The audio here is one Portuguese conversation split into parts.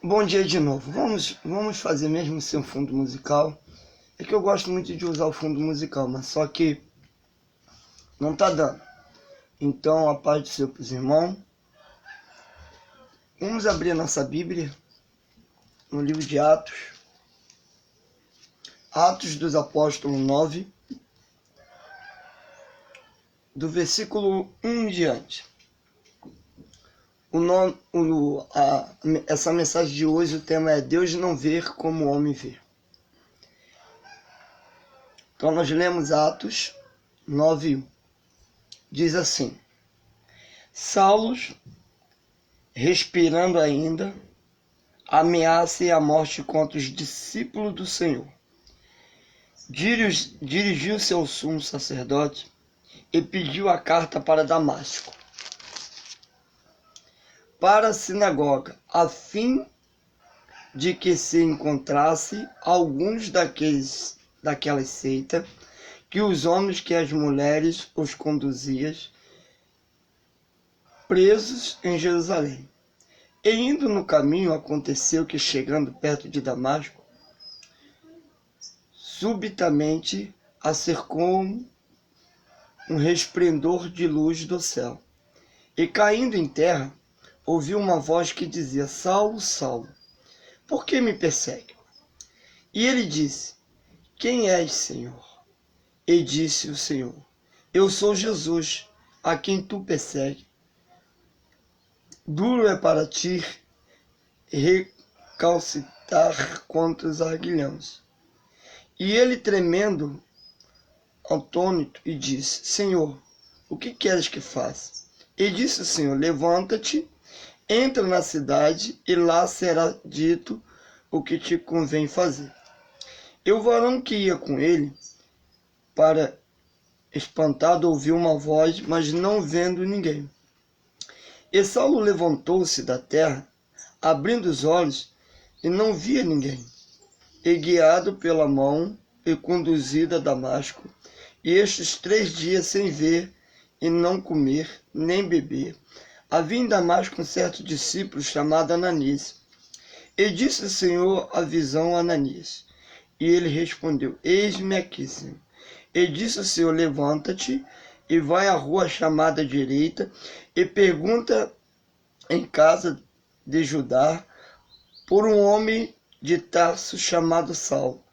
Bom dia de novo. Vamos fazer mesmo sem fundo musical. É que eu gosto muito de usar o fundo musical, mas só que não tá dando. Então, a paz do Senhor para os irmãos. Vamos abrir a nossa Bíblia no livro de Atos. Atos dos Apóstolos 9, do versículo 1 em diante. Essa mensagem de hoje, o tema é Deus não vê como o homem vê. Então nós lemos Atos 9:1. Diz assim: Saulo, respirando ainda, ameaça e a morte contra os discípulos do Senhor. Dirigiu-se ao sumo sacerdote e pediu a carta para Damasco, para a sinagoga, a fim de que se encontrasse alguns daquela seita, que os homens que as mulheres os conduziam presos em Jerusalém. E indo no caminho, aconteceu que, chegando perto de Damasco, subitamente a cercou um resplendor de luz do céu. E caindo em terra, ouviu uma voz que dizia: Saulo, Saulo, por que me persegue? E ele disse: Quem és, Senhor? E disse o Senhor: Eu sou Jesus, a quem tu persegues. Duro é para ti recalcitrar contra os aguilhões. E ele, tremendo, atônito, e disse: Senhor, o que queres que faça? E disse o Senhor: Levanta-te, entra na cidade, e lá será dito o que te convém fazer. E o varão que ia com ele, para espantado, ouviu uma voz, mas não vendo ninguém. E Saulo levantou-se da terra, abrindo os olhos, e não via ninguém. E guiado pela mão, e conduzido a Damasco, e estes 3 dias sem ver, e não comer, nem beber, havia em Damasco um certo discípulo chamado Ananias. E disse o Senhor a visão a Ananias. E ele respondeu: Eis-me aqui, Senhor. E disse o Senhor: Levanta-te e vai à rua chamada direita, e pergunta em casa de Judá por um homem de Tarso chamado Saulo.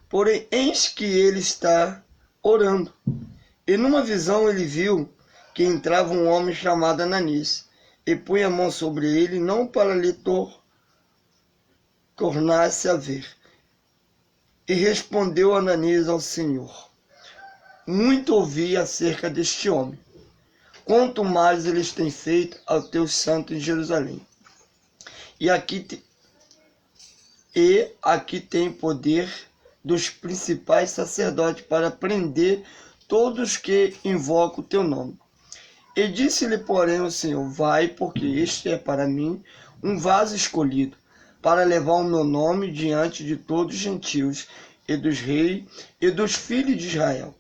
Porém, eis que ele está orando. E numa visão ele viu que entrava um homem chamado Ananias, e punha a mão sobre ele, não para lhe tornar-se a ver. E respondeu Ananias ao Senhor: Muito ouvi acerca deste homem, quanto mais eles têm feito aos teus santos em Jerusalém. E aqui tem poder dos principais sacerdotes para prender todos que invocam o teu nome. E disse-lhe, porém, o Senhor: Vai, porque este é para mim um vaso escolhido, para levar o meu nome diante de todos os gentios, e dos reis, e dos filhos de Israel.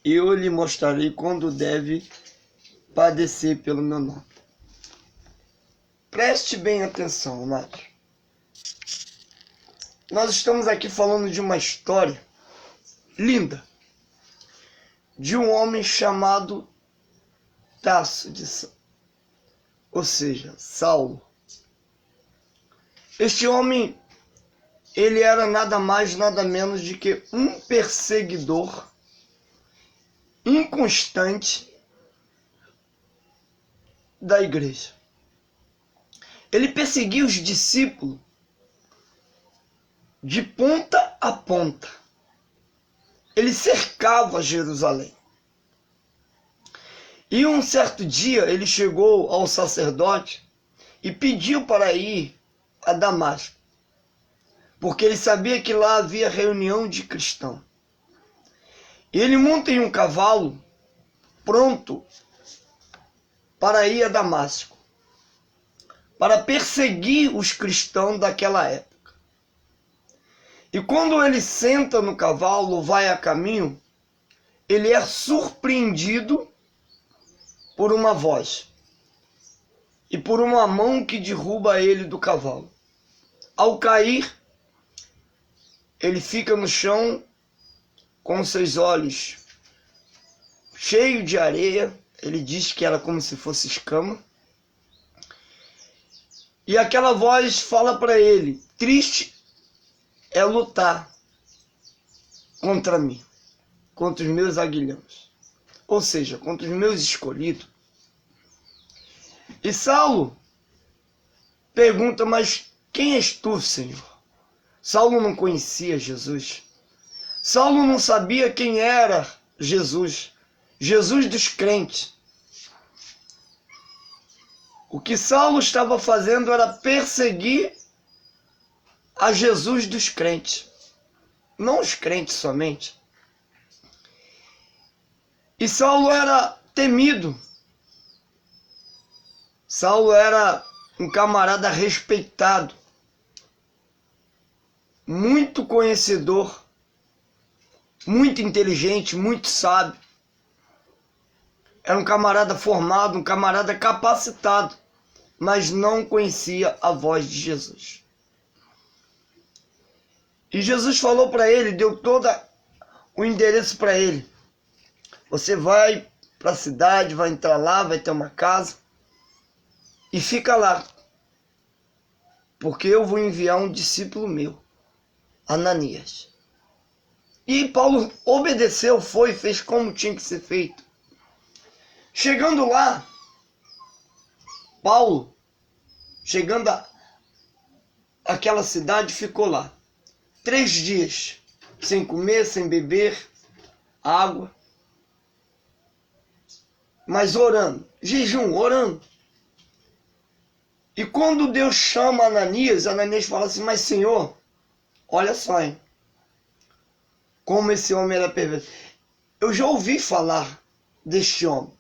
E eu lhe mostrarei quando deve padecer pelo meu nome. Preste bem atenção, amados. Nós estamos aqui falando de uma história linda, de um homem chamado Tarso, ou seja, Saulo. Este homem, ele era nada mais, nada menos de que um perseguidor inconstante da igreja. Ele perseguia os discípulos de ponta a ponta. Ele cercava Jerusalém. E um certo dia ele chegou ao sacerdote e pediu para ir a Damasco, porque ele sabia que lá havia reunião de cristãos. Ele monta em um cavalo pronto para ir a Damasco, para perseguir os cristãos daquela época. E quando ele senta no cavalo, vai a caminho, ele é surpreendido por uma voz e por uma mão que derruba ele do cavalo. ao cair, ele fica no chão com seus olhos cheios de areia. Ele diz que era como se fosse escama. E aquela voz fala para ele: triste é lutar contra mim, contra os meus aguilhões, ou seja, contra os meus escolhidos. E Saulo pergunta: mas quem és tu, Senhor? Saulo não conhecia Jesus. Saulo não sabia quem era Jesus, Jesus dos crentes. O que Saulo estava fazendo era perseguir a Jesus dos crentes, não os crentes somente. E Saulo era temido. Saulo era um camarada respeitado, muito conhecedor, muito inteligente, muito sábio. Era um camarada formado, um camarada capacitado, mas não conhecia a voz de Jesus. E Jesus falou para ele, deu todo o endereço para ele. Você vai para a cidade, vai entrar lá, vai ter uma casa e fica lá, porque eu vou enviar um discípulo meu, Ananias. E Paulo obedeceu, foi, fez como tinha que ser feito. Chegando lá, Paulo, chegando àquela cidade, ficou lá 3 dias, sem comer, sem beber água, mas orando, jejum, orando. E quando Deus chama Ananias, Ananias fala assim: mas Senhor, olha só, hein, como esse homem era perverso. Eu já ouvi falar deste homem.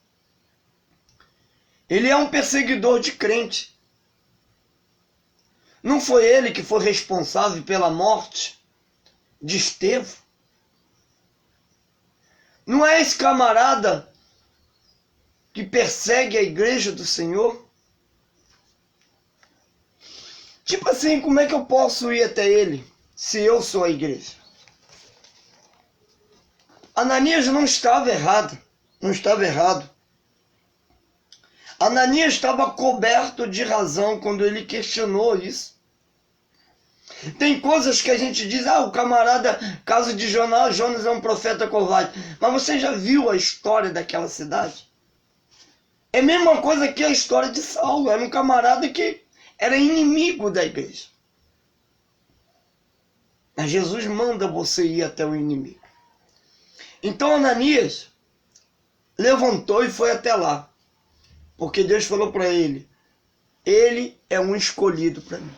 Ele é um perseguidor de crente. Não foi ele que foi responsável pela morte de Estevão? Não é esse camarada que persegue a igreja do Senhor? Tipo assim, como é que eu posso ir até ele se eu sou a igreja? Ananias não estava errado, não estava errado. Ananias estava coberto de razão quando ele questionou isso. Tem coisas que a gente diz: o camarada, caso de Jonas é um profeta covarde. Mas você já viu a história daquela cidade? É a mesma coisa que a história de Saulo. Era um camarada que era inimigo da igreja. Mas Jesus manda você ir até o inimigo. Então Ananias levantou e foi até lá. Porque Deus falou para ele: ele é um escolhido para mim.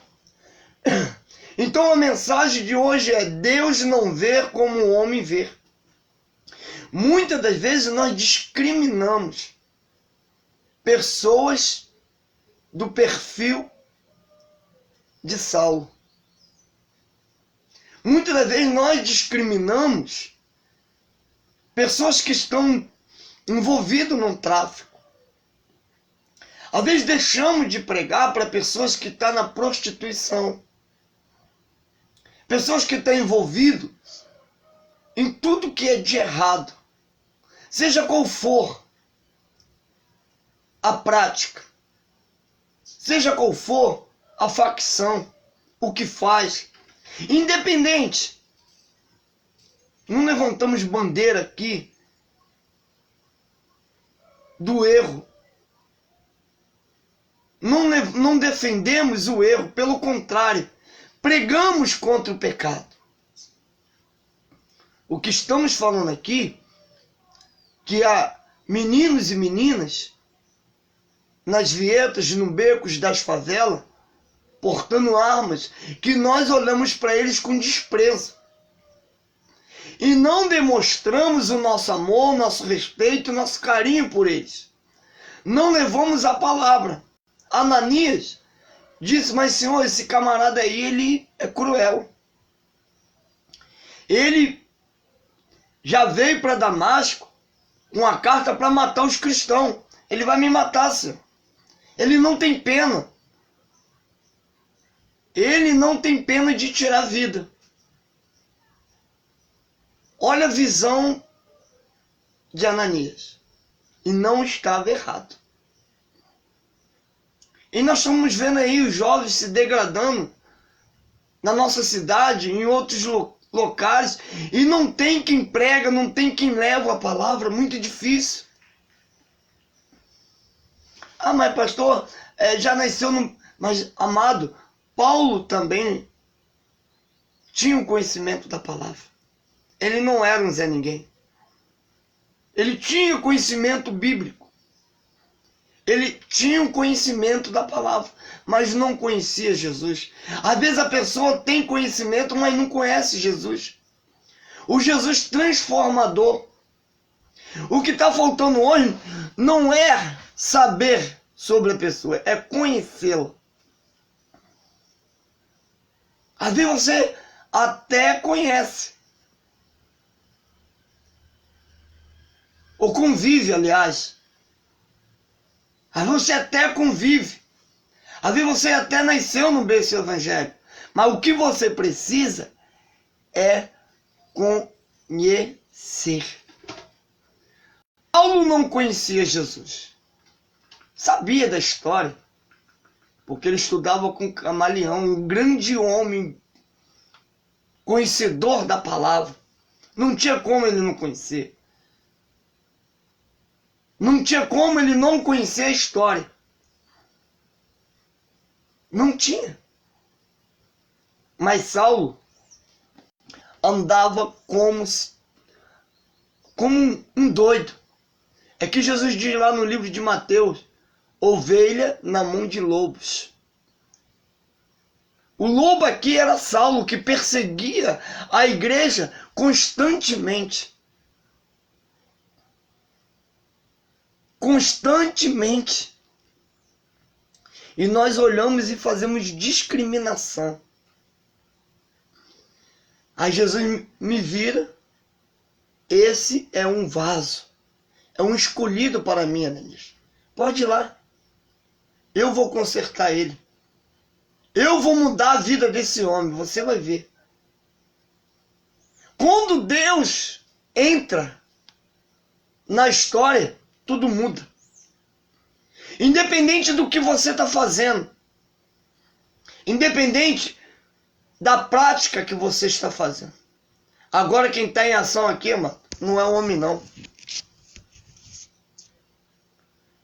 Então a mensagem de hoje é: Deus não vê como o homem vê. Muitas das vezes nós discriminamos pessoas do perfil de Saulo. Muitas das vezes nós discriminamos pessoas que estão envolvidas no tráfico. Às vezes deixamos de pregar para pessoas que estão na prostituição. Pessoas que estão envolvidas em tudo que é de errado. Seja qual for a prática. Seja qual for a facção. O que faz. Independente. Não levantamos bandeira aqui do erro. Não defendemos o erro, pelo contrário, pregamos contra o pecado. O que estamos falando aqui, que há meninos e meninas nas vietas, no becos das favelas, portando armas, que nós olhamos para eles com desprezo. E não demonstramos o nosso amor, o nosso respeito, o nosso carinho por eles. Não levamos a palavra. Ananias disse: mas Senhor, esse camarada aí, ele é cruel. Ele já veio para Damasco com a carta para matar os cristãos. Ele vai me matar, Senhor. Ele não tem pena. Ele não tem pena de tirar a vida. Olha a visão de Ananias. E não estava errado. E nós estamos vendo aí os jovens se degradando na nossa cidade, em outros locais, e não tem quem prega, não tem quem leva a palavra, muito difícil. Ah, mas pastor, já nasceu no... Mas, amado, Paulo também tinha o conhecimento da palavra. Ele não era um Zé Ninguém. Ele tinha conhecimento bíblico. Ele tinha o conhecimento da palavra, mas não conhecia Jesus. Às vezes a pessoa tem conhecimento, mas não conhece Jesus. O Jesus transformador. O que está faltando hoje não é saber sobre a pessoa, é conhecê-la. Às vezes você até conhece. Ou convive, aliás. Às vezes você até convive. Às vezes você até nasceu no berço evangélico. Mas o que você precisa é conhecer. Paulo não conhecia Jesus. Sabia da história. Porque ele estudava com Gamaliel, um grande homem, conhecedor da palavra. Não tinha como ele não conhecer. Não tinha como ele não conhecer a história. Não tinha. Mas Saulo andava como um doido. É que Jesus diz lá no livro de Mateus, ovelha na mão de lobos. O lobo aqui era Saulo, que perseguia a igreja constantemente. Constantemente. E nós olhamos e fazemos discriminação. Aí Jesus me vira. Esse é um vaso. É um escolhido para mim, Ananias. Pode ir lá. Eu vou consertar ele. Eu vou mudar a vida desse homem. Você vai ver. Quando Deus entra na história, tudo muda. Independente do que você está fazendo. Independente da prática que você está fazendo. Agora quem está em ação aqui, mano, não é o homem não.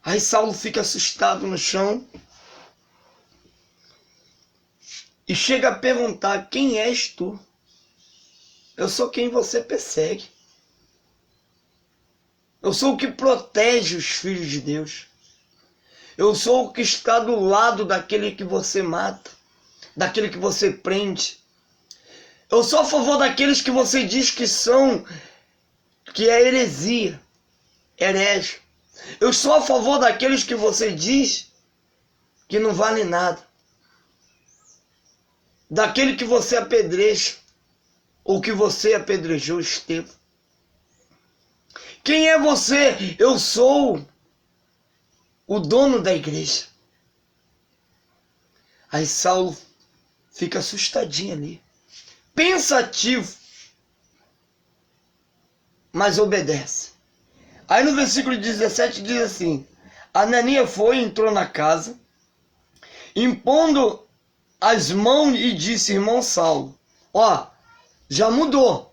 Aí Saulo fica assustado no chão. E chega a perguntar, quem és tu? Eu sou quem você persegue. Eu sou o que protege os filhos de Deus. Eu sou o que está do lado daquele que você mata, daquele que você prende. Eu sou a favor daqueles que você diz que é heresia, herege. Eu sou a favor daqueles que você diz que não vale nada. Daquele que você apedreja, ou que você apedrejou Estevão. Quem é você? Eu sou o dono da igreja. Aí Saulo fica assustadinho ali, pensativo, mas obedece. Aí no versículo 17 diz assim, Ananias foi, entrou na casa, impondo as mãos e disse, irmão Saulo, ó, já mudou.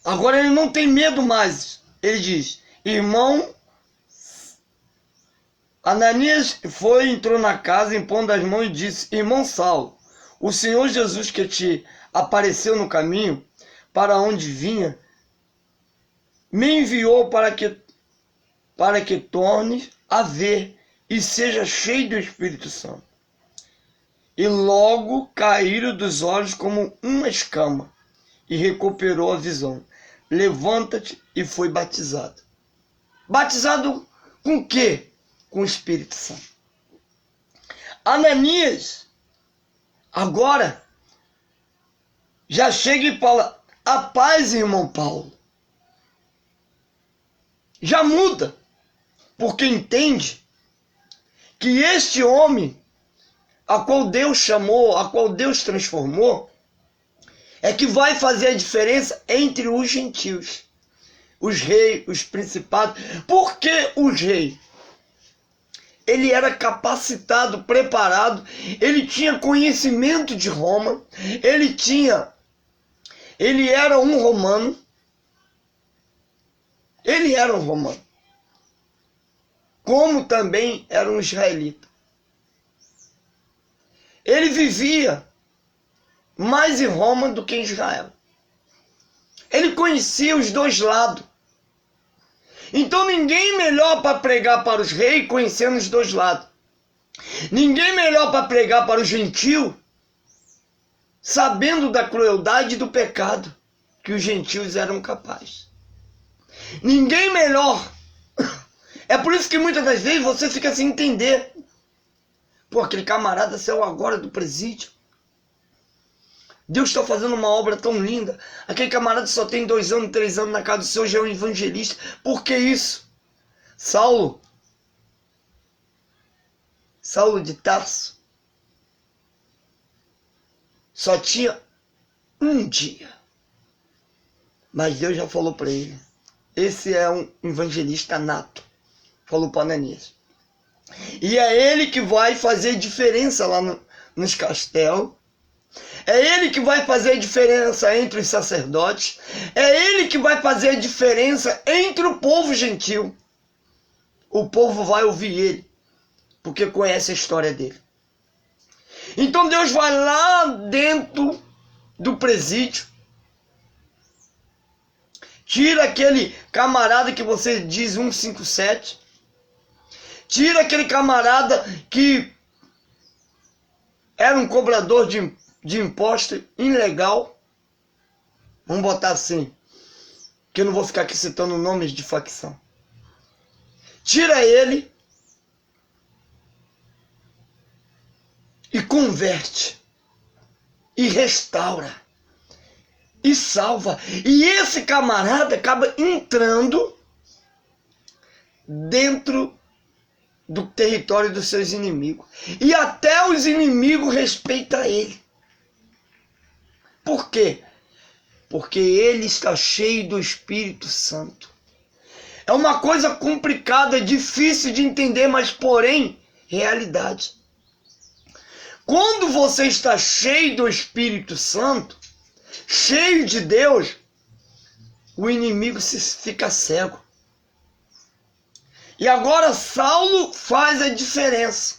Agora ele não tem medo mais. Ele diz, irmão, Ananias foi, entrou na casa, impondo as mãos e disse, irmão Saulo, o Senhor Jesus que te apareceu no caminho, para onde vinha, me enviou para que torne a ver e seja cheio do Espírito Santo. E logo caíram dos olhos como uma escama, e recuperou a visão. Levanta-te e foi batizado. Batizado com o quê? Com o Espírito Santo. Ananias, agora, já chega e fala, a paz, irmão Paulo. Já muda, porque entende que este homem a qual Deus chamou, a qual Deus transformou, é que vai fazer a diferença entre os gentios, os reis, os principados. Por que os reis? Ele era capacitado, preparado, ele tinha conhecimento de Roma, ele era um romano, como também era um israelita. Ele vivia mais em Roma do que em Israel. Ele conhecia os dois lados. Então ninguém melhor para pregar para os reis conhecendo os dois lados. Ninguém melhor para pregar para os gentios sabendo da crueldade e do pecado que os gentios eram capazes. Ninguém melhor. É por isso que muitas das vezes você fica sem entender. Pô, aquele camarada saiu agora do presídio. Deus está fazendo uma obra tão linda. Aquele camarada só tem 2 anos, 3 anos na casa do Senhor, já é um evangelista. Por que isso? Saulo de Tarso só tinha um dia. Mas Deus já falou para ele. Esse é um evangelista nato. Falou para Ananias. E é ele que vai fazer diferença lá nos castelos. É ele que vai fazer a diferença entre os sacerdotes. É ele que vai fazer a diferença entre o povo gentil. O povo vai ouvir ele, porque conhece a história dele. Então Deus vai lá dentro do presídio, tira aquele camarada que você diz 157, tira aquele camarada que era um cobrador de imposto ilegal, vamos botar assim, que eu não vou ficar aqui citando nomes de facção. Tira ele e converte, e restaura, e salva. E esse camarada acaba entrando dentro do território dos seus inimigos. E até os inimigos respeitam ele. Por quê? Porque ele está cheio do Espírito Santo. É uma coisa complicada, difícil de entender, mas porém, realidade. Quando você está cheio do Espírito Santo, cheio de Deus, o inimigo fica cego. E agora Saulo faz a diferença.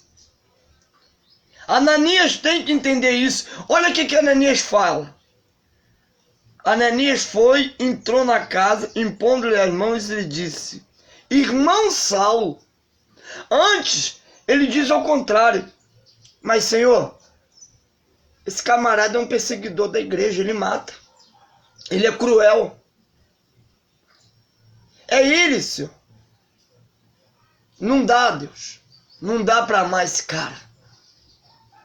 Ananias tem que entender isso. Olha o que Ananias fala. Ananias foi, entrou na casa, impondo-lhe as mãos e lhe disse: irmão Saulo. Antes, ele diz ao contrário. Mas, Senhor, esse camarada é um perseguidor da igreja, ele mata. Ele é cruel. É ele, Senhor. Não dá, Deus. Não dá para amar esse cara.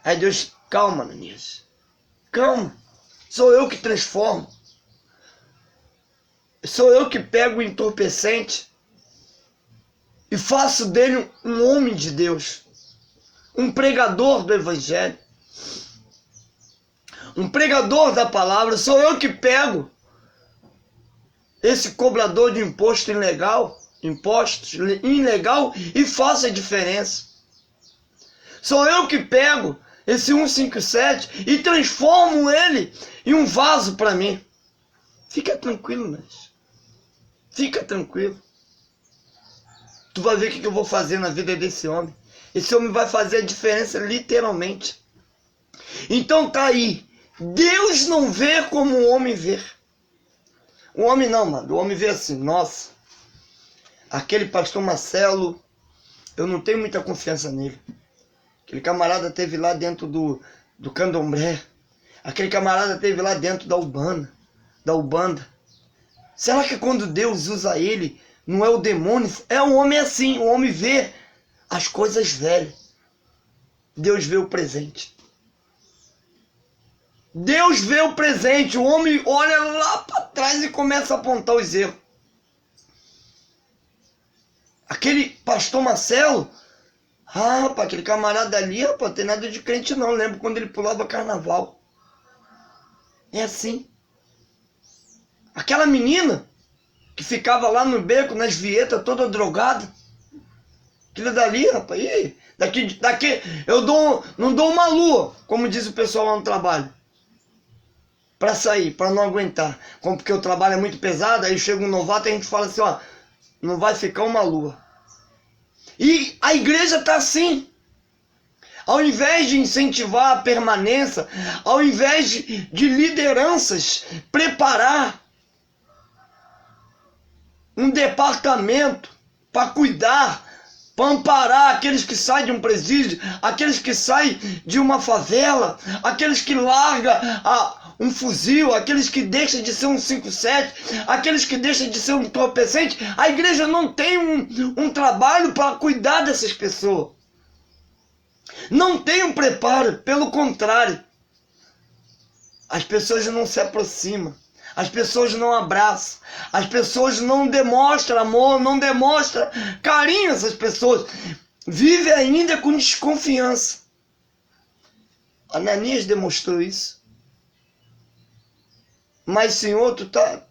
Aí Deus, calma, Ananias. Calma. Sou eu que transformo. Sou eu que pego o entorpecente e faço dele um homem de Deus. Um pregador do Evangelho. Um pregador da palavra. Sou eu que pego esse cobrador de impostos ilegal e faço a diferença. Sou eu que pego esse 157 e transformo ele em um vaso para mim. Fica tranquilo, mas fica tranquilo. Tu vai ver o que eu vou fazer na vida desse homem. Esse homem vai fazer a diferença literalmente. Então tá aí. Deus não vê como o homem vê. O homem não, mano. O homem vê assim, nossa, aquele pastor Marcelo, eu não tenho muita confiança nele. Aquele camarada teve lá dentro do candomblé. Aquele camarada teve lá dentro da Ubanda. Será que quando Deus usa ele, não é o demônio? É um homem assim, o homem vê as coisas velhas. Deus vê o presente. Deus vê o presente. O homem olha lá para trás e começa a apontar os erros. Aquele pastor Marcelo, Ah, rapaz, aquele camarada ali, rapaz, tem nada de crente não. Lembro quando ele pulava carnaval. É assim. Aquela menina que ficava lá no beco, nas vietas, toda drogada. Aquilo dali, rapaz, daqui eu não dou uma lua, como diz o pessoal lá no trabalho. Pra sair, pra não aguentar. Porque o trabalho é muito pesado, aí chega um novato e a gente fala assim, ó, não vai ficar uma lua. E a igreja tá assim. Ao invés de incentivar a permanência, ao invés de lideranças preparar um departamento para cuidar, para amparar aqueles que saem de um presídio, aqueles que saem de uma favela, aqueles que largam um fuzil, aqueles que deixam de ser um 5-7, aqueles que deixam de ser um entorpecente. A igreja não tem um trabalho para cuidar dessas pessoas. Não tem um preparo, pelo contrário. As pessoas não se aproximam. As pessoas não abraçam, as pessoas não demonstram amor, não demonstram carinho a essas pessoas. Vive ainda com desconfiança. Ananias demonstrou isso. Mas, Senhor, tu tá...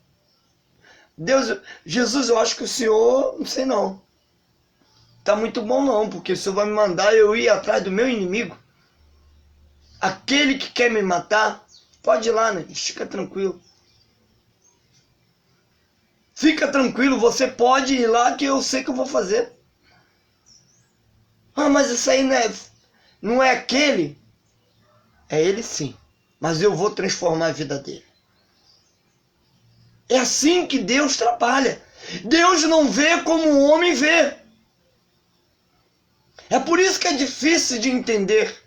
Deus, Jesus, eu acho que o Senhor, não sei não. Tá muito bom não, porque o Senhor vai me mandar eu ir atrás do meu inimigo. Aquele que quer me matar, pode ir lá, né? Fica tranquilo. Fica tranquilo, você pode ir lá que eu sei que eu vou fazer. Ah, mas isso aí não é aquele? É ele sim, mas eu vou transformar a vida dele. É assim que Deus trabalha. Deus não vê como o homem vê. É por isso que é difícil de entender.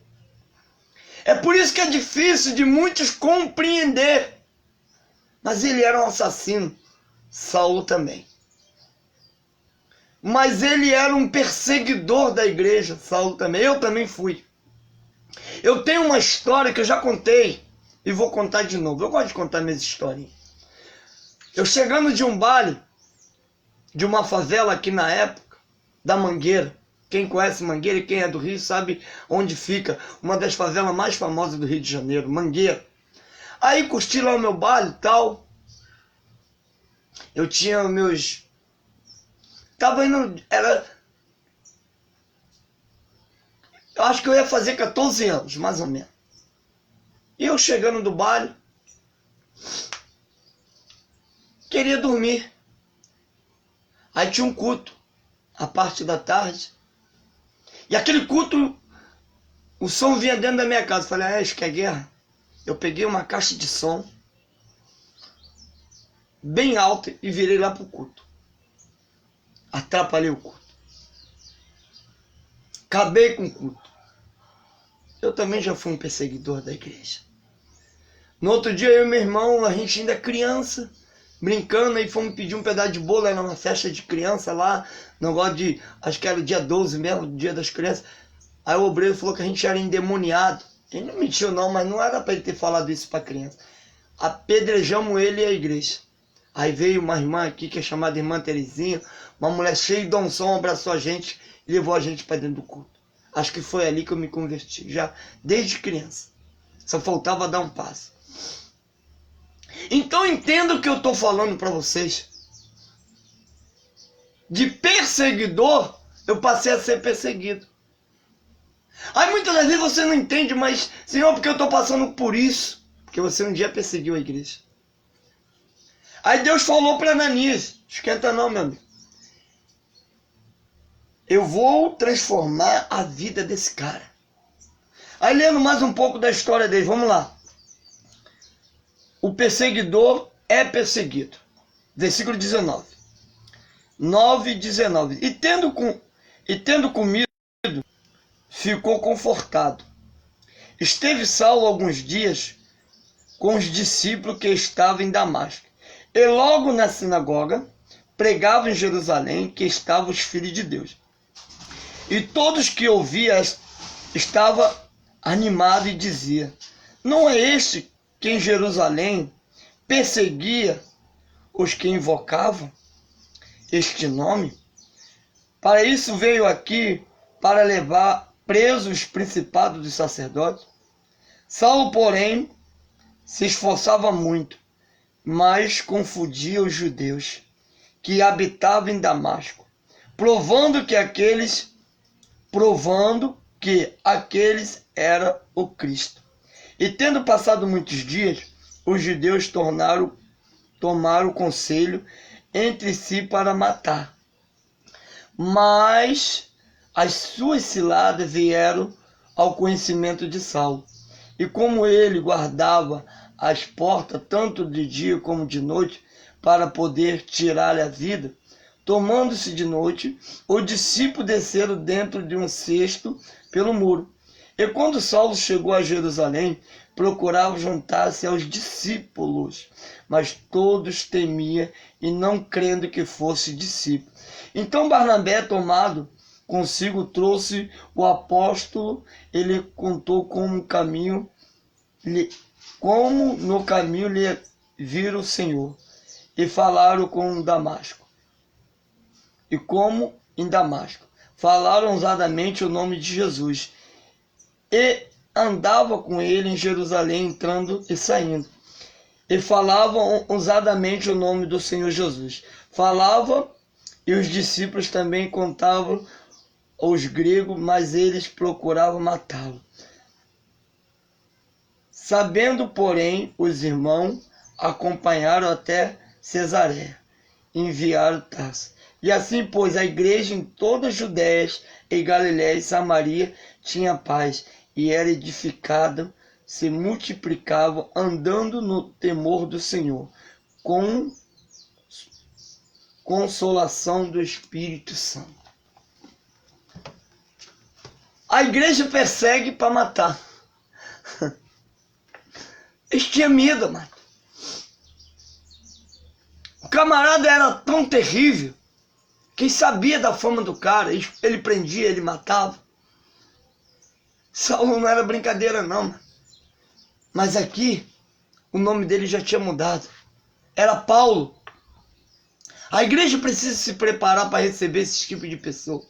É por isso que é difícil de muitos compreender. Mas ele era um assassino. Saulo também. Mas ele era um perseguidor da igreja, Saulo também. Eu também fui. Eu tenho uma história que eu já contei e vou contar de novo. Eu gosto de contar minhas histórias. Eu chegando de um baile, de uma favela aqui na época, da Mangueira. Quem conhece Mangueira e quem é do Rio sabe onde fica. Uma das favelas mais famosas do Rio de Janeiro, Mangueira. Aí curti lá o meu baile e tal. Eu tinha meus... Tava indo... Eu acho que eu ia fazer 14 anos, mais ou menos. E eu chegando do baile... Queria dormir. Aí tinha um culto. A parte da tarde. E aquele culto... O som vinha dentro da minha casa. Falei, acho que é guerra. Eu peguei uma caixa de som... bem alta e virei lá pro culto. Atrapalhei o culto. Acabei com o culto. Eu também já fui um perseguidor da igreja. No outro dia eu e meu irmão, a gente ainda criança, brincando, aí fomos pedir um pedaço de bolo, era uma festa de criança lá, negócio de, acho que era o dia 12 mesmo, dia das crianças. Aí o obreiro falou que a gente era endemoniado. Ele não mentiu não, mas não era para ele ter falado isso para criança. Apedrejamos ele e a igreja. Aí veio uma irmã aqui, que é chamada Irmã Terezinha, uma mulher cheia de unção, abraçou a gente e levou a gente para dentro do culto. Acho que foi ali que eu me converti, já desde criança. Só faltava dar um passo. Então entenda o que eu estou falando para vocês. De perseguidor, eu passei a ser perseguido. Aí muitas das vezes você não entende, mas, Senhor, porque eu estou passando por isso? Porque você um dia perseguiu a igreja. Aí Deus falou para Ananias, esquenta não, meu amigo. Eu vou transformar a vida desse cara. Aí lendo mais um pouco da história dele, vamos lá. O perseguidor é perseguido. Versículo 19. 9:19. E tendo comido, ficou confortado. Esteve Saulo alguns dias com os discípulos que estavam em Damasco. E logo na sinagoga, pregavam em Jerusalém que estavam os filhos de Deus. E todos que ouviam estavam animados e diziam, não é este que em Jerusalém perseguia os que invocavam este nome? Para isso veio aqui para levar presos os principados dos sacerdotes. Saulo, porém, se esforçava muito, mas confundia os judeus que habitavam em Damasco, provando que aqueles era o Cristo. E tendo passado muitos dias, os judeus tomaram conselho entre si para matar. Mas as suas ciladas vieram ao conhecimento de Saulo. E como ele guardava as portas tanto de dia como de noite, para poder tirar-lhe a vida, tomando-se de noite, os discípulos desceram dentro de um cesto pelo muro. E quando Saulo chegou a Jerusalém, procurava juntar-se aos discípulos, mas todos temiam e não crendo que fosse discípulo. Então Barnabé, tomado consigo, trouxe o apóstolo. Ele contou como no caminho lhe viram o Senhor, e falaram com Damasco. E como em Damasco falaram ousadamente o nome de Jesus, e andava com ele em Jerusalém, entrando e saindo, e falavam ousadamente o nome do Senhor Jesus. Falava, e os discípulos também contavam aos gregos, mas eles procuravam matá-lo. Sabendo, porém, os irmãos acompanharam até Cesareia, enviaram Tarso. E assim, pois, a igreja em toda a Judéia e Galiléia e Samaria tinha paz, e era edificada, se multiplicavam, andando no temor do Senhor, com consolação do Espírito Santo. A igreja persegue para matar. Eles tinham medo, mano. O camarada era tão terrível. Quem sabia da fama do cara, ele prendia, ele matava. Saulo não era brincadeira não, mano. Mas aqui, o nome dele já tinha mudado. Era Paulo. A igreja precisa se preparar para receber esse tipo de pessoa.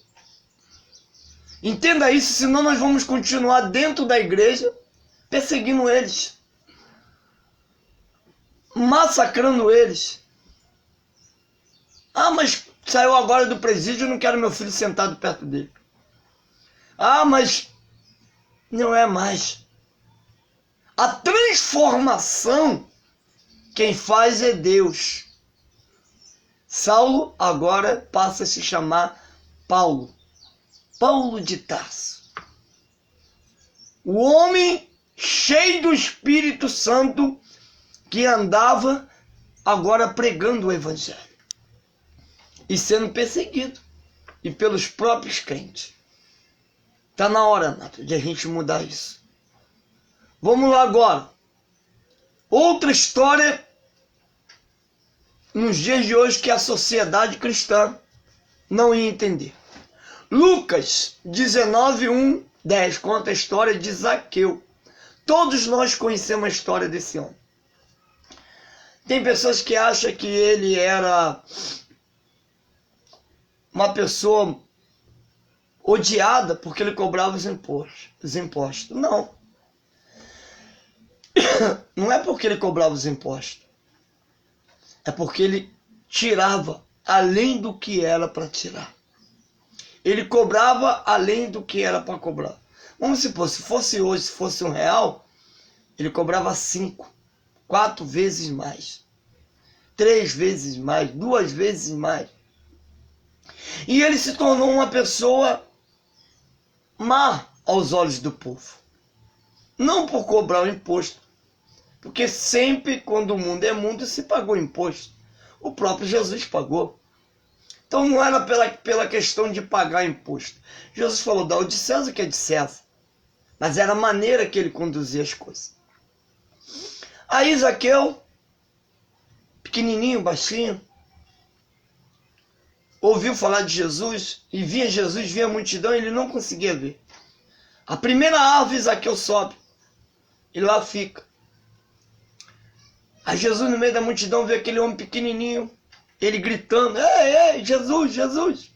Entenda isso, senão nós vamos continuar dentro da igreja perseguindo eles, massacrando eles. Ah, mas saiu agora do presídio, eu não quero meu filho sentado perto dele. Ah, mas não é mais. A transformação quem faz é Deus. Saulo agora passa a se chamar Paulo. Paulo de Tarso. O homem cheio do Espírito Santo que andava agora pregando o Evangelho e sendo perseguido e pelos próprios crentes. Está na hora, Nato, de a gente mudar isso. Vamos lá agora. Outra história nos dias de hoje que a sociedade cristã não ia entender. Lucas 19, 1, 10 conta a história de Zaqueu. Todos nós conhecemos a história desse homem. Tem pessoas que acham que ele era uma pessoa odiada porque ele cobrava os impostos. Não. Não é porque ele cobrava os impostos. É porque ele tirava além do que era para tirar. Ele cobrava além do que era para cobrar. Vamos supor, se fosse hoje, se fosse R$1, ele cobrava 5, 4 vezes mais, 3 vezes mais, 2 vezes mais. E ele se tornou uma pessoa má aos olhos do povo. Não por cobrar o imposto, porque sempre quando o mundo é mundo se pagou imposto. O próprio Jesus pagou. Então não era pela questão de pagar imposto. Jesus falou, dá o de César que é de César. Mas era a maneira que ele conduzia as coisas. Aí Zaqueu, pequenininho, baixinho, ouviu falar de Jesus e via Jesus, via a multidão e ele não conseguia ver. A primeira árvore Zaqueu sobe e lá fica. Aí Jesus no meio da multidão vê aquele homem pequenininho, ele gritando, ei, Jesus, Jesus.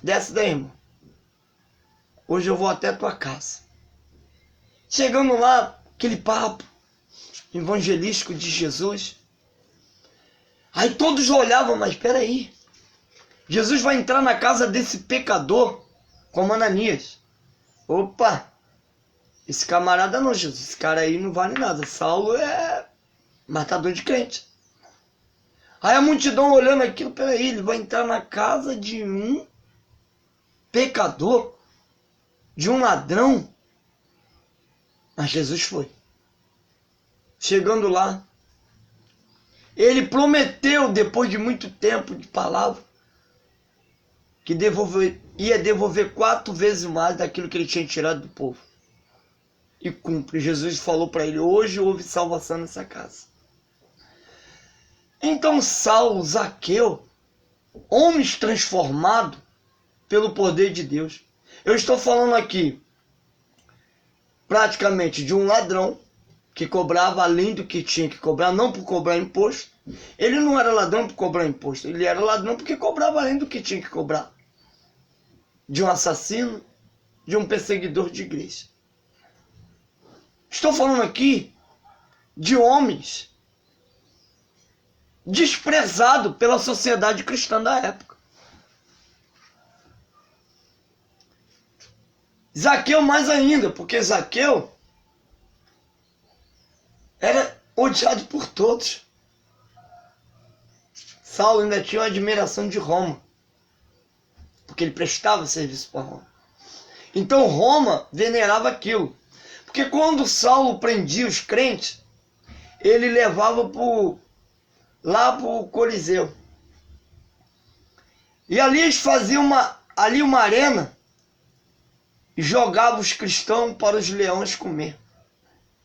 Desce daí, irmão. hoje eu vou até a tua casa. Chegando lá, aquele papo evangelístico de Jesus. Aí todos olhavam, mas espera aí. Jesus vai entrar na casa desse pecador, como Ananias. Opa, esse camarada não, Jesus, esse cara aí não vale nada. Saulo é matador de crente. Aí a multidão olhando aquilo, peraí, ele vai entrar na casa de um pecador, de um ladrão. Mas Jesus foi. Chegando lá, ele prometeu, depois de muito tempo de palavra, que ia devolver 4 vezes mais daquilo que ele tinha tirado do povo. E cumpre. Jesus falou para ele, hoje houve salvação nessa casa. Então Saulo, Zaqueu, homens transformados pelo poder de Deus. Eu estou falando aqui praticamente de um ladrão que cobrava além do que tinha que cobrar, não por cobrar imposto. Ele não era ladrão por cobrar imposto, ele era ladrão porque cobrava além do que tinha que cobrar. De um assassino, de um perseguidor de igreja. Estou falando aqui de homens desprezados pela sociedade cristã da época. Zaqueu mais ainda, porque Zaqueu era odiado por todos. Saulo ainda tinha uma admiração de Roma, porque ele prestava serviço para Roma. Então Roma venerava aquilo. Porque quando Saulo prendia os crentes, ele levava lá para o Coliseu. E ali eles faziam uma arena e jogavam os cristãos para os leões comer.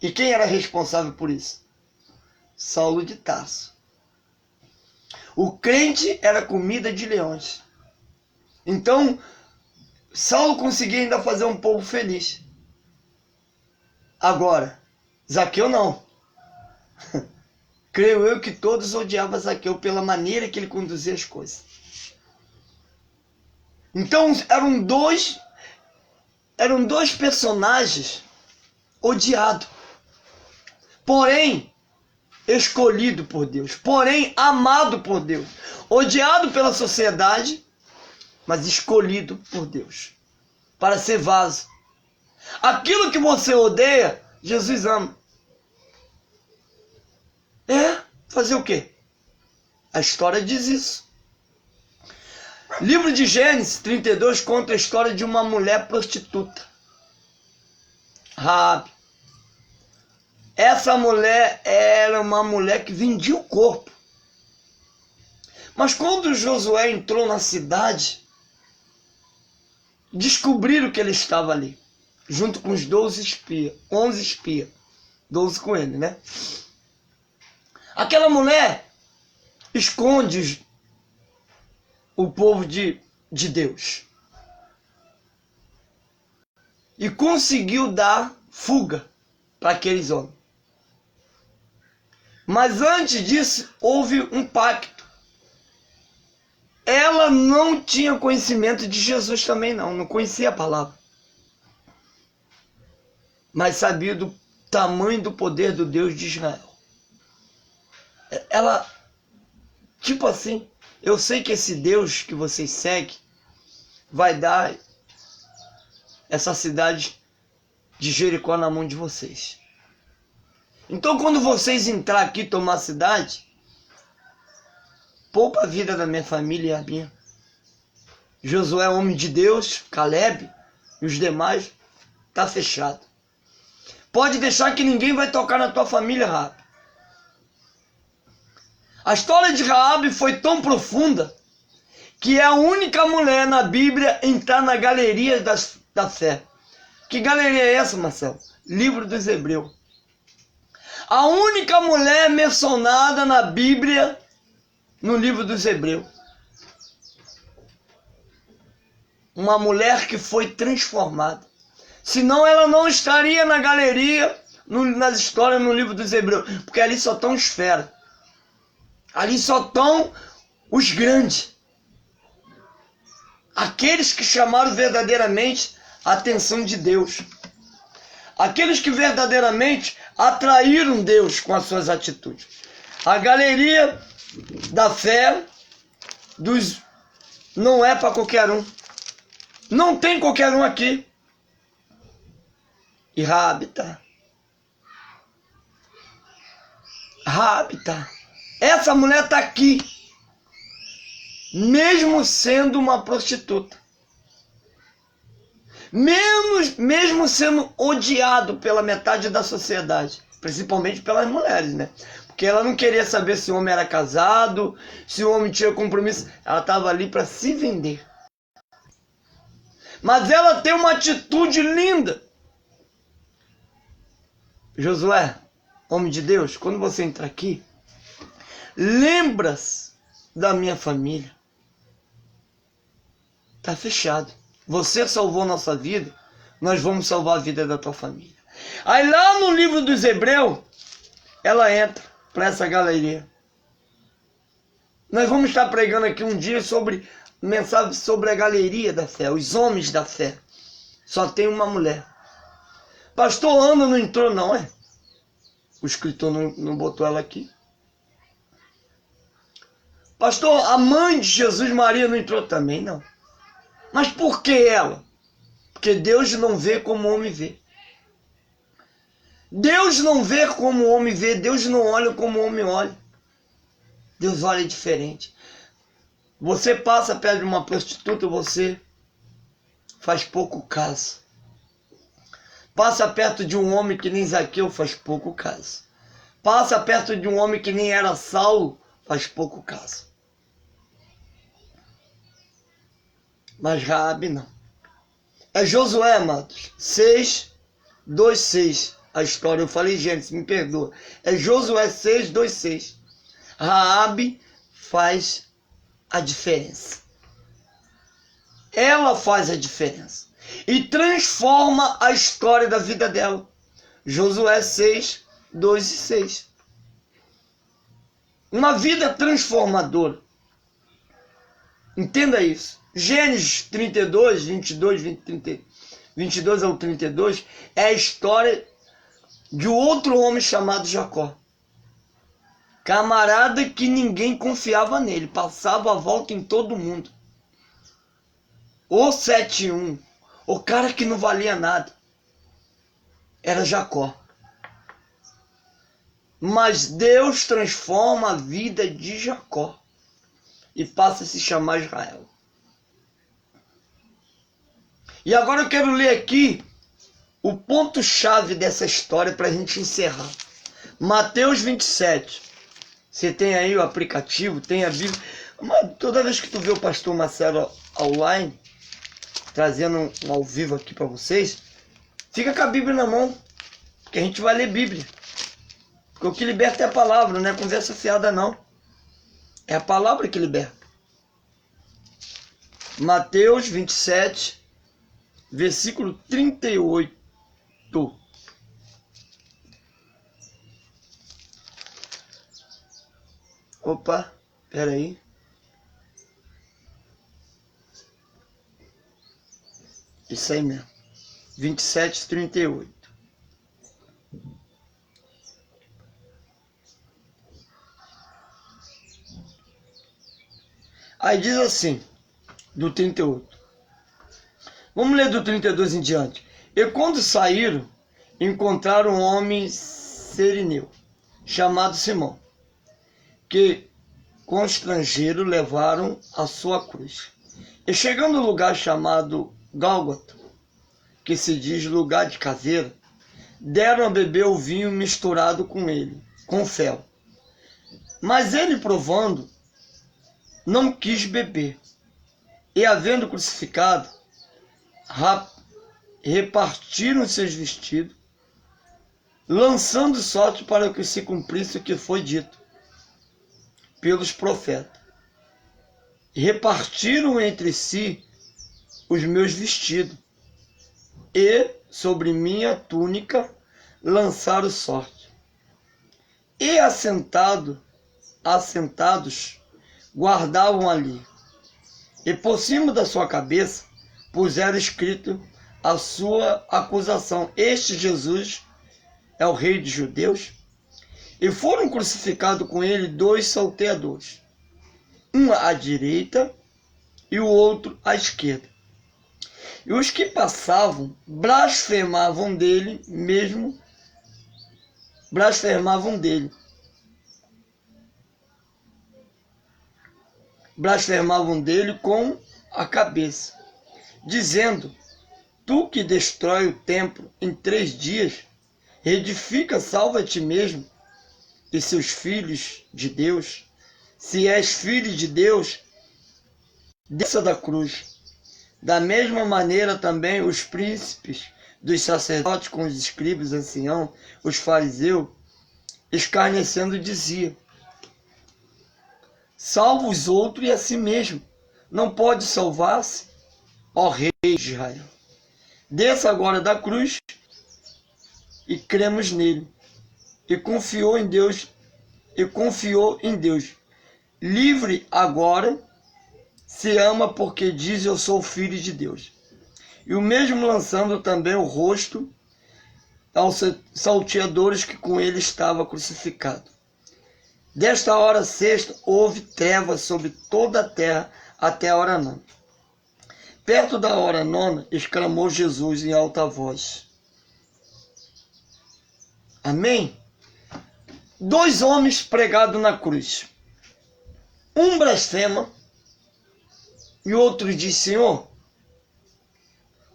E quem era responsável por isso? Saulo de Tarso. O crente era comida de leões. Então, Saulo conseguia ainda fazer um povo feliz. Agora, Zaqueu não. Creio eu que todos odiavam Zaqueu pela maneira que ele conduzia as coisas. Então, eram dois personagens odiados. Porém, escolhido por Deus. Porém, amado por Deus. Odiado pela sociedade, mas escolhido por Deus. Para ser vaso. Aquilo que você odeia, Jesus ama. Fazer o quê? A história diz isso. Livro de Gênesis 32 conta a história de uma mulher prostituta. Raabe. Essa mulher era uma mulher que vendia o corpo. Mas quando Josué entrou na cidade, descobriram que ele estava ali, junto com os 11 espias, 12 com ele, né? Aquela mulher esconde o povo de Deus. E conseguiu dar fuga para aqueles homens. Mas antes disso, houve um pacto. Ela não tinha conhecimento de Jesus também, não conhecia a palavra. Mas sabia do tamanho do poder do Deus de Israel. Ela, tipo assim, eu sei que esse Deus que vocês seguem vai dar essa cidade de Jericó na mão de vocês. Então, quando vocês entrar aqui e tomar a cidade, poupa a vida da minha família e a minha. Josué é homem de Deus, Caleb e os demais, tá fechado. Pode deixar que ninguém vai tocar na tua família, Raabe. A história de Raabe foi tão profunda que é a única mulher na Bíblia a entrar na galeria da fé. Que galeria é essa, Marcelo? Livro dos Hebreus. A única mulher mencionada na Bíblia no livro dos Hebreus. Uma mulher que foi transformada. Senão ela não estaria na galeria, nas histórias no livro dos Hebreus. Porque ali só estão os feras. Ali só estão os grandes. Aqueles que chamaram verdadeiramente a atenção de Deus. Aqueles que verdadeiramente atraíram Deus com as suas atitudes. A galeria da fé não é para qualquer um. Não tem qualquer um aqui. E Raabe tá. Raabe tá. Essa mulher tá aqui, mesmo sendo uma prostituta. Mesmo sendo odiado pela metade da sociedade, principalmente pelas mulheres, né? Porque ela não queria saber se o homem era casado, se o homem tinha compromisso. Ela estava ali para se vender. Mas ela tem uma atitude linda. Josué, homem de Deus, quando você entrar aqui, lembra-se da minha família. Tá fechado. Você salvou nossa vida, nós vamos salvar a vida da tua família. Aí lá no livro dos Hebreus, ela entra para essa galeria. Nós vamos estar pregando aqui um dia sobre mensagem sobre a galeria da fé, os homens da fé. Só tem uma mulher. Pastor Ana não entrou não, é? O escritor não botou ela aqui. Pastor, a mãe de Jesus, Maria, não entrou também, não. Mas por que ela? Porque Deus não vê como o homem vê. Deus não vê como o homem vê. Deus não olha como o homem olha. Deus olha diferente. Você passa perto de uma prostituta, você faz pouco caso. Passa perto de um homem que nem Zaqueu, faz pouco caso. Passa perto de um homem que nem era Saulo, faz pouco caso. Mas Raabe não. É Josué, amados. 6, 2, 6. A história, eu falei, gente, me perdoa. É Josué 6, 2, 6. Raabe faz a diferença. Ela faz a diferença. E transforma a história da vida dela. Josué 6, 2 e 6. Uma vida transformadora. Entenda isso. Gênesis 32, 22 ao 32 é a história de outro homem chamado Jacó. Camarada que ninguém confiava nele, passava a volta em todo mundo. O 7-1, o cara que não valia nada, era Jacó. Mas Deus transforma a vida de Jacó e passa a se chamar Israel. E agora eu quero ler aqui o ponto-chave dessa história para a gente encerrar. Mateus 27. Você tem aí o aplicativo, tem a Bíblia. Mas toda vez que tu vê o pastor Marcelo online, trazendo um ao vivo aqui para vocês, fica com a Bíblia na mão, que a gente vai ler Bíblia. Porque o que liberta é a palavra, não é conversa fiada não. É a palavra que liberta. Mateus 27, versículo 38. Opa, peraí. Isso aí mesmo. 27, 38. Aí diz assim, do 38. Vamos ler do 32 em diante. E quando saíram, encontraram um homem sirineu, chamado Simão, que com estrangeiro levaram a sua cruz. E chegando ao lugar chamado Gálgota, que se diz lugar de caveira, deram a beber o vinho misturado com ele, com fel. Mas ele, provando, não quis beber. E havendo crucificado, repartiram seus vestidos, lançando sorte para que se cumprisse o que foi dito pelos profetas. Repartiram entre si os meus vestidos, e sobre minha túnica lançaram sorte. E assentados, guardavam ali, e por cima da sua cabeça puseram escrito a sua acusação. Este Jesus é o rei dos judeus? E foram crucificados com ele 2 salteadores, um à direita e o outro à esquerda. E os que passavam blasfemavam dele mesmo, blasfemavam dele com a cabeça, dizendo: tu que destrói o templo em 3 dias, reedifica, salva a ti mesmo e seus filhos de Deus. Se és filho de Deus, desça da cruz. Da mesma maneira também os príncipes dos sacerdotes com os escribas anciãos, os fariseus, escarnecendo, diziam: salva os outros e a si mesmo. Não pode salvar-se, ó rei de Israel. Desça agora da cruz e cremos nele. E confiou em Deus. Livre agora, se ama, porque diz: eu sou filho de Deus. E o mesmo lançando também o rosto aos salteadores que com ele estava crucificado. Desta hora sexta houve trevas sobre toda a terra até a hora 9. Perto da hora 9, exclamou Jesus em alta voz. Amém? 2 homens pregados na cruz. Um blasfema e outro diz: Senhor,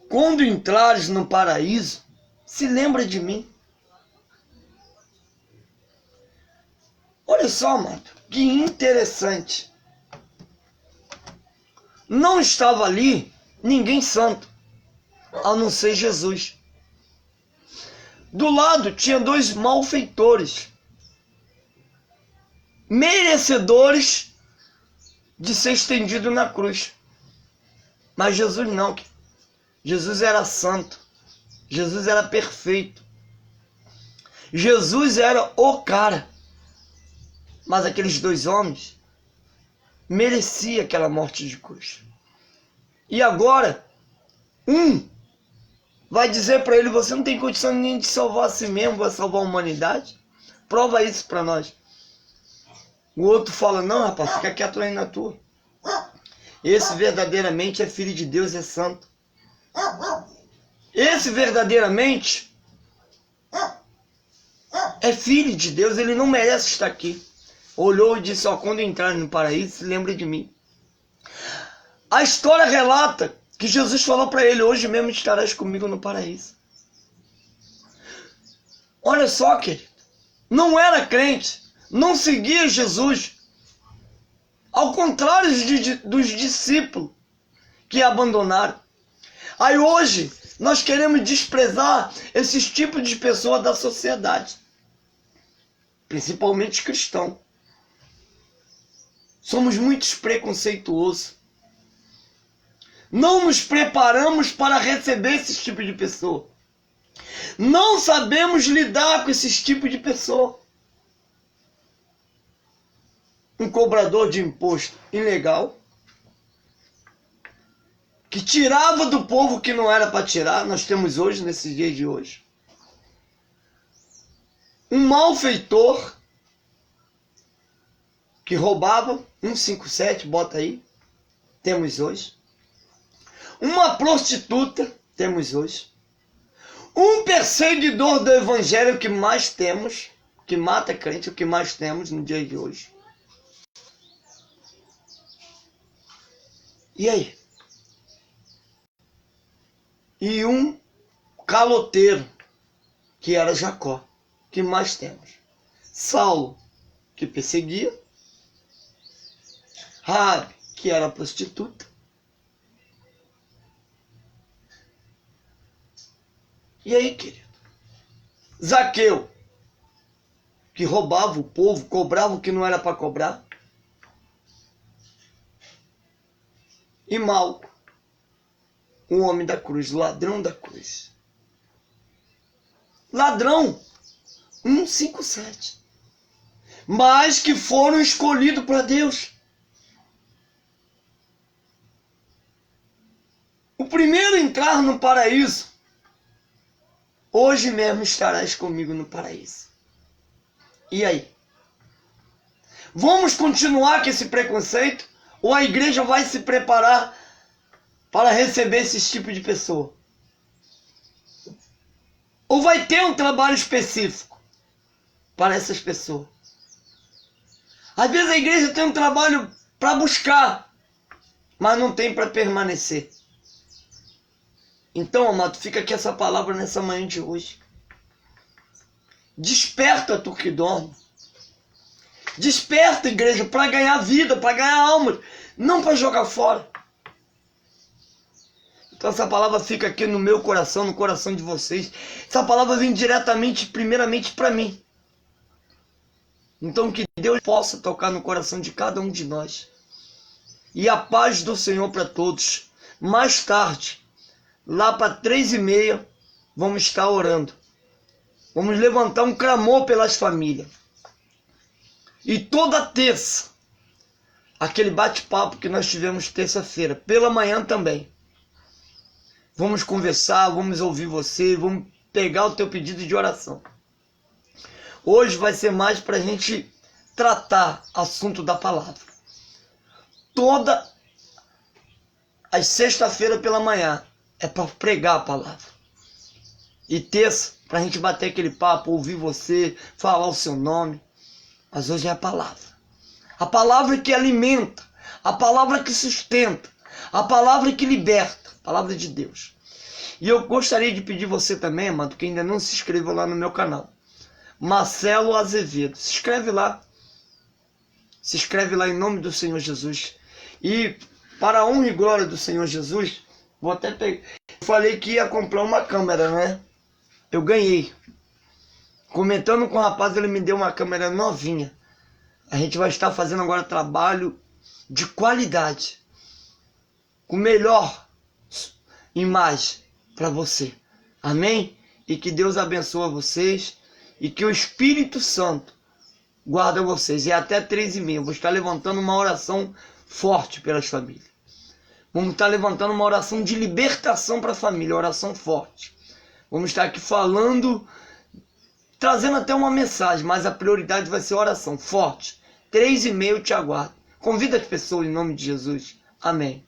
quando entrares no paraíso, se lembra de mim. Olha só, amado, que interessante. Não estava ali ninguém santo, a não ser Jesus. Do lado tinha 2 malfeitores, merecedores de ser estendido na cruz. Mas Jesus não. Jesus era santo. Jesus era perfeito. Jesus era o cara. Mas aqueles 2 homens mereciam aquela morte de cruz. E agora, um vai dizer para ele: você não tem condição nem de salvar a si mesmo, vai salvar a humanidade? Prova isso para nós. O outro fala: não, rapaz, fica quieto aí na tua. Esse verdadeiramente é filho de Deus, é santo. Esse verdadeiramente é filho de Deus, ele não merece estar aqui. Olhou e disse: ó, quando entrar no paraíso, se lembra de mim. A história relata que Jesus falou para ele: hoje mesmo estarás comigo no paraíso. Olha só, querido, não era crente, não seguia Jesus. Ao contrário dos discípulos que abandonaram. Aí hoje nós queremos desprezar esses tipos de pessoas da sociedade, principalmente cristão. Somos muito preconceituosos. Não nos preparamos para receber esses tipos de pessoa. Não sabemos lidar com esses tipos de pessoa. Um cobrador de imposto ilegal, que tirava do povo que não era para tirar, nós temos hoje, nesses dias de hoje. Um malfeitor, que roubava, 157, bota aí, temos hoje. Uma prostituta, temos hoje. Um perseguidor do evangelho, que mais temos, que mata crente, o que mais temos no dia de hoje. E aí? E um caloteiro, que era Jacó, que mais temos? Saulo, que perseguia. Raabe, que era prostituta. E aí, querido? Zaqueu, que roubava o povo, cobrava o que não era para cobrar. E Malco, o homem da cruz, ladrão da cruz. Ladrão, 157. Mas que foram escolhidos para Deus. primeiro entrar no paraíso, hoje mesmo estarás comigo no paraíso. E aí? Vamos continuar com esse preconceito? Ou a igreja vai se preparar para receber esse tipo de pessoa? Ou vai ter um trabalho específico para essas pessoas? Às vezes a igreja tem um trabalho para buscar, mas não tem para permanecer. Então, amado, fica aqui essa palavra nessa manhã de hoje. Desperta tu que dorme. Desperta, igreja, para ganhar vida, para ganhar almas, não para jogar fora. Então essa palavra fica aqui no meu coração, no coração de vocês. Essa palavra vem diretamente, primeiramente para mim. Então que Deus possa tocar no coração de cada um de nós. E a paz do Senhor para todos. Mais tarde, lá para 3h30, vamos estar orando. Vamos levantar um clamor pelas famílias. E toda terça, aquele bate-papo que nós tivemos terça-feira, pela manhã também. Vamos conversar, vamos ouvir você, vamos pegar o teu pedido de oração. Hoje vai ser mais para a gente tratar assunto da palavra. Toda as sexta-feira pela manhã é para pregar a palavra. E terça, para a gente bater aquele papo, ouvir você, falar o seu nome. Mas hoje é a palavra. A palavra que alimenta, a palavra que sustenta, a palavra que liberta. Palavra de Deus. E eu gostaria de pedir você também, amado, que ainda não se inscreveu lá no meu canal. Marcelo Azevedo. Se inscreve lá. Se inscreve lá em nome do Senhor Jesus. E para a honra e glória do Senhor Jesus, vou até pegar. Eu falei que ia comprar uma câmera, né? Eu ganhei. Comentando com o rapaz, ele me deu uma câmera novinha. A gente vai estar fazendo agora trabalho de qualidade. Com melhor imagem para você. Amém? E que Deus abençoe vocês e que o Espírito Santo guarde vocês. E até 3h30 eu vou estar levantando uma oração forte pelas famílias. Vamos estar levantando uma oração de libertação para a família, oração forte. Vamos estar aqui falando, trazendo até uma mensagem, mas a prioridade vai ser oração forte. 3h30 eu te aguardo. Convida as pessoas em nome de Jesus. Amém.